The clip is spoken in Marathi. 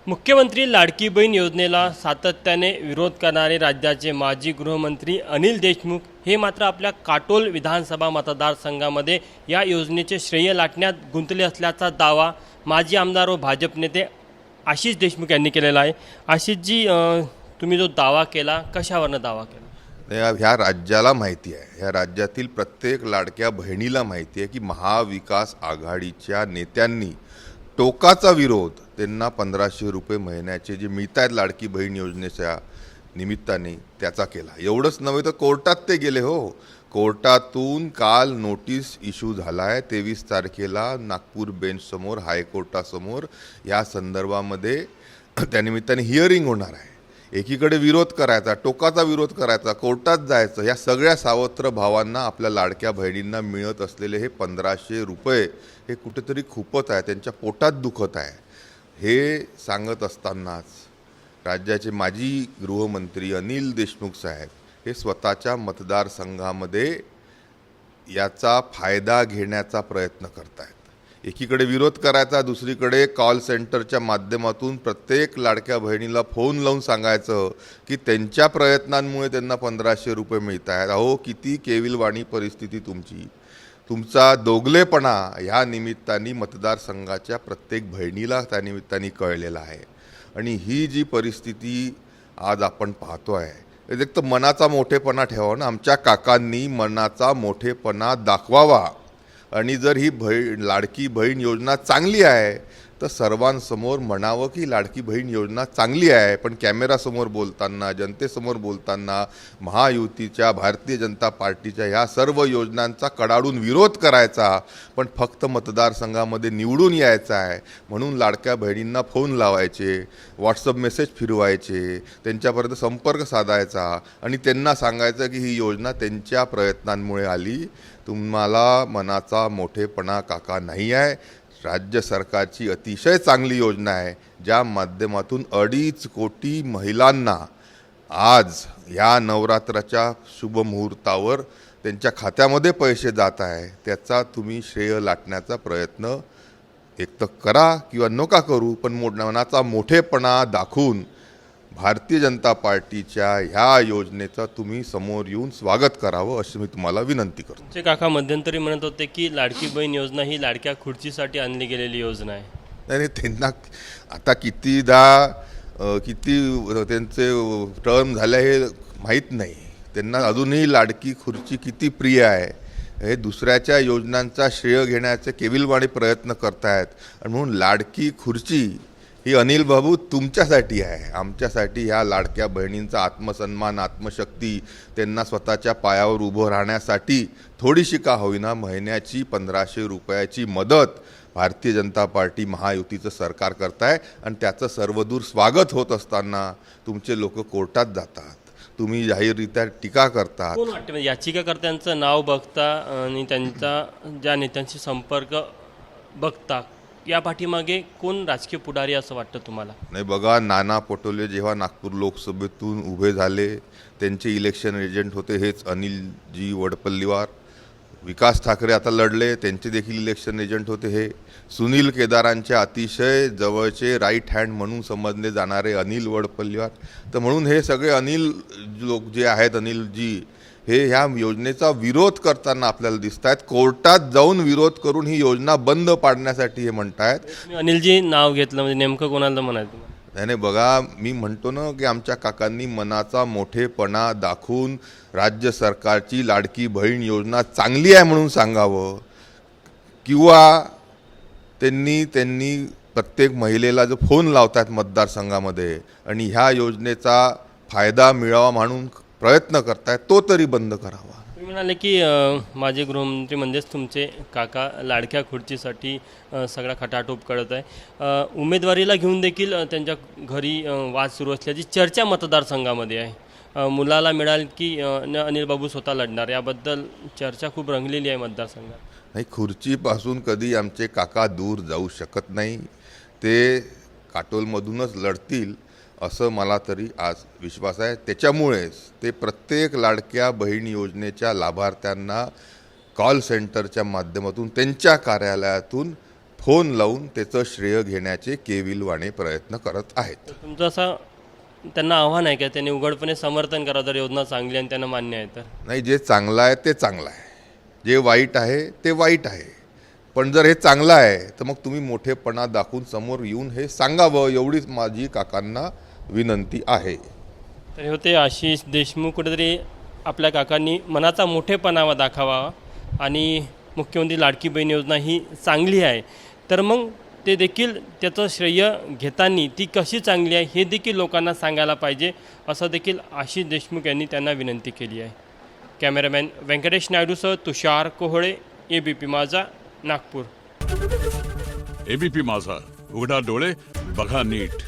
मुख्यमंत्री लाडकी बहीण योजनेला सातत्याने विरोध करणारे राज्याचे माजी गृहमंत्री अनिल देशमुख हे मात्र आपल्या काटोल विधानसभा मतदारसंघामध्ये या योजनेचे श्रेय लाटण्यात गुंतले असल्याचा दावा माजी आमदार व भाजप नेते आशिष देशमुख यांनी केलेला आहे। आशिषजी, तुम्ही जो दावा केला, कशावरनं दावा केला? ह्या राज्याला माहिती आहे, ह्या राज्यातील प्रत्येक लाडक्या बहिणीला माहिती आहे की महाविकास आघाडीच्या नेत्यांनी टोकाचा विरोध त्यांना 1500 रुपये महिन्याचे जे मिळत आहेत लाडकी बहीण योजनेच्या निमित्ताने त्याचा केला। एवढंच नव्हे तर कोर्टात ते गेले हो। कोर्टातून काल नोटीस इश्यू झाला आहे 23 तारखेला नागपूर बेंचसमोर, हायकोर्टासमोर या संदर्भामध्ये त्यानिमित्ताने हिअरिंग होणार आहे। एकीकडे विरोध करायचा, टोकाचा विरोध करायचा, कोर्टात जायचं, या सगळ्या सावत्र भावांना आपल्या लाडक्या बहिणींना मिळत असलेले हे 1500 रुपये हे कुठेतरी खूपच आहे, त्यांच्या पोटात दुखत आहे। हे सांगत असतानाच राज्याचे माजी गृहमंत्री अनिल देशमुख साहेब हे स्वतःच्या मतदारसंघामध्ये याचा फायदा घेण्याचा प्रयत्न करत आहेत। एकीकडे विरोध करायचा, दुसरीकडे कॉल सेंटरच्या माध्यमातून प्रत्येक लाडक्या बहिणीला फोन लावून सांगायचं की त्यांच्या प्रयत्नांमुळे त्यांना 1500 रुपये मिळत आहेत। अहो, किती केविलवाणी परिस्थिती तुमची, तुमचा दोगलेपणा ह्या निमित्ताने मतदारसंघाच्या प्रत्येक बहिणीला त्या निमित्ताने कळलेला आहे। आणि ही जी परिस्थिती आज आपण पाहतो आहे, एक तर मनाचा मोठेपणा ठेवा ना। आमच्या काकांनी मनाचा मोठेपणा दाखवावा आणि जर ही लाडकी बहीण योजना चांगली आहे तर सर्वांसमोर म्हणावं की लाडकी बहीण योजना चांगली आहे, पण कॅमेरासमोर बोलताना, जनतेसमोर बोलताना महायुतीच्या, भारतीय जनता पार्टीच्या ह्या सर्व योजनांचा कडाडून विरोध करायचा, पण फक्त मतदारसंघामध्ये निवडून यायचं आहे म्हणून लाडक्या बहिणींना फोन लावायचे, व्हॉट्सअप मेसेज फिरवायचे, त्यांच्यापर्यंत संपर्क साधायचा आणि त्यांना सांगायचं की ही योजना त्यांच्या प्रयत्नांमुळे आली। तुम्हाला मनाचा मोठेपणा काका नाही आहे। राज्य सरकारची अतिशय चांगली योजना आहे, ज्या माध्यमातून 2.5 कोटी महिलांना आज या नवरात्राच्या शुभमुहूर्तावर त्यांच्या खात्यामध्ये पैसे जात आहे। त्याचा तुम्ही श्रेय लाटण्याचा प्रयत्न एक तर करा किंवा नका करू, पण मनाचा मोठेपणा दाखवून भारतीय जनता पार्टीच्या ह्या योजनेचा तुम्ही समोर येऊन स्वागत करावं अशी मी तुम्हाला विनंती करतो। तुमचे काका मध्यंतरी म्हणत होते की लाडकी बहीण योजना ही लाडक्या खुर्चीसाठी आणली गेलेली योजना आहे। नाही, त्यांना आता किती त्यांचे टर्म झाले हे माहीत नाही। त्यांना अजूनही लाडकी खुर्ची किती प्रिय आहे हे दुसऱ्याच्या योजनांचा श्रेय घेण्याचे केविलवाणी प्रयत्न करतायत। आणि म्हणून लाडकी खुर्ची ही अनिल बाबू तुमच्यासाठी आहे, आमच्यासाठी ह्या लाडक्या बहिणींचा आत्मसन्मान, आत्मशक्ती, त्यांना स्वतःच्या पायावर उभं राहण्यासाठी थोडीशी का होईना महिन्याची 1500 रुपयाची मदत भारतीय जनता पार्टी महायुतीचं सरकार करताय। आणि त्याचं सर्वदूर स्वागत होत असताना तुमचे लोक कोर्टात जातात, तुम्ही जाहीररित्या टीका करतात। कोण वाटतं म्हणजे याचिकाकर्त्यांचं नाव बघता आणि त्यांचा ज्या नेत्यांशी संपर्क बघता या पाठीमागे कोण राजकीय पुढारी असं वाटतं तुम्हाला? नाही बघा, नाना पटोले जेव्हा नागपूर लोकसभेतून उभे झाले त्यांचे इलेक्शन एजंट होते हेच अनिलजी वडपल्लीवार। विकास ठाकरे आता लढले, त्यांचे देखील इलेक्शन एजंट होते हे। सुनील केदारांच्या अतिशय जवळचे राईट हँड म्हणून समजले जाणारे अनिल वडपल्लीवार। तर म्हणून हे सगळे अनिल लोक जे आहेत, अनिलजी हे ह्या योजनेचा विरोध करताना आपल्याला दिसत आहेत। कोर्टात जाऊन विरोध करून ही योजना बंद पाडण्यासाठी हे म्हणतायत। अनिलजी नाव घेतलं म्हणजे नेमकं कोणाला म्हणायचं? नाही बघा, मी म्हणतो ना की आमच्या काकांनी मनाचा मोठेपणा दाखवून राज्य सरकारची लाडकी बहीण योजना चांगली आहे म्हणून सांगावं, किंवा त्यांनी प्रत्येक महिलेला जो फोन लावतात मतदारसंघामध्ये आणि ह्या योजनेचा फायदा मिळावा म्हणून प्रयत्न करतायत, तो तरी बंद करावा। तुम्ही म्हणाले की माजी गृहमंत्री म्हणजेच तुमचे काका लाडक्या खुर्चीसाठी सगळा खटाटोप करत आहे। उमेदवारीला घेऊन देखील त्यांच्या घरी वाद सुरू असल्याची चर्चा मतदारसंघामध्ये आहे। मुलाला मिळाल की अनिल बाबू स्वतः लढणार, याबद्दल चर्चा खूप रंगलेली आहे मतदारसंघात। नाही, खुर्चीपासून कधी आमचे काका दूर जाऊ शकत नाही, ते काटोलमधूनच लढतील असं मला तरी आज विश्वास आहे। त्याच्यामुळेच ते प्रत्येक लाडक्या बहीण योजनेच्या लाभार्थ्यांना कॉल सेंटरच्या माध्यमातून त्यांच्या कार्यालयातून फोन लावून त्याचं श्रेय घेण्याचे केविलवाणे प्रयत्न करत आहेत. तुमचं असं त्यांना आव्हान आहे का त्यांनी उघडपणे समर्थन करा जर योजना चांगली आणि त्यांना मान्य आहे तर? नाही, जे चांगलं आहे ते चांगलं आहे, जे वाईट आहे ते वाईट आहे. पण जर हे चांगलं आहे तर मग तुम्ही मोठेपणा दाखवून समोर येऊन हे सांगावं, एवढीच माझी काकांना विनंती आहे. तर हे होते आशिष देशमुख. कुठेतरी आपल्या काकांनी मनाचा मोठेपणा दाखवावा आणि मुख्यमंत्री लाडकी बहीण योजना ही चांगली आहे तर मग ते देखील त्याचं श्रेय घेताना ती कशी चांगली आहे हे देखील लोकांना सांगायला पाहिजे, असं देखील आशिष देशमुख यांनी त्यांना विनंती केली आहे. कॅमेरामॅन व्यंकटेश नायडूसह तुषार कोहळे, ABP माझा, नागपूर. ABP माझा, उघडा डोळे बघा नीट.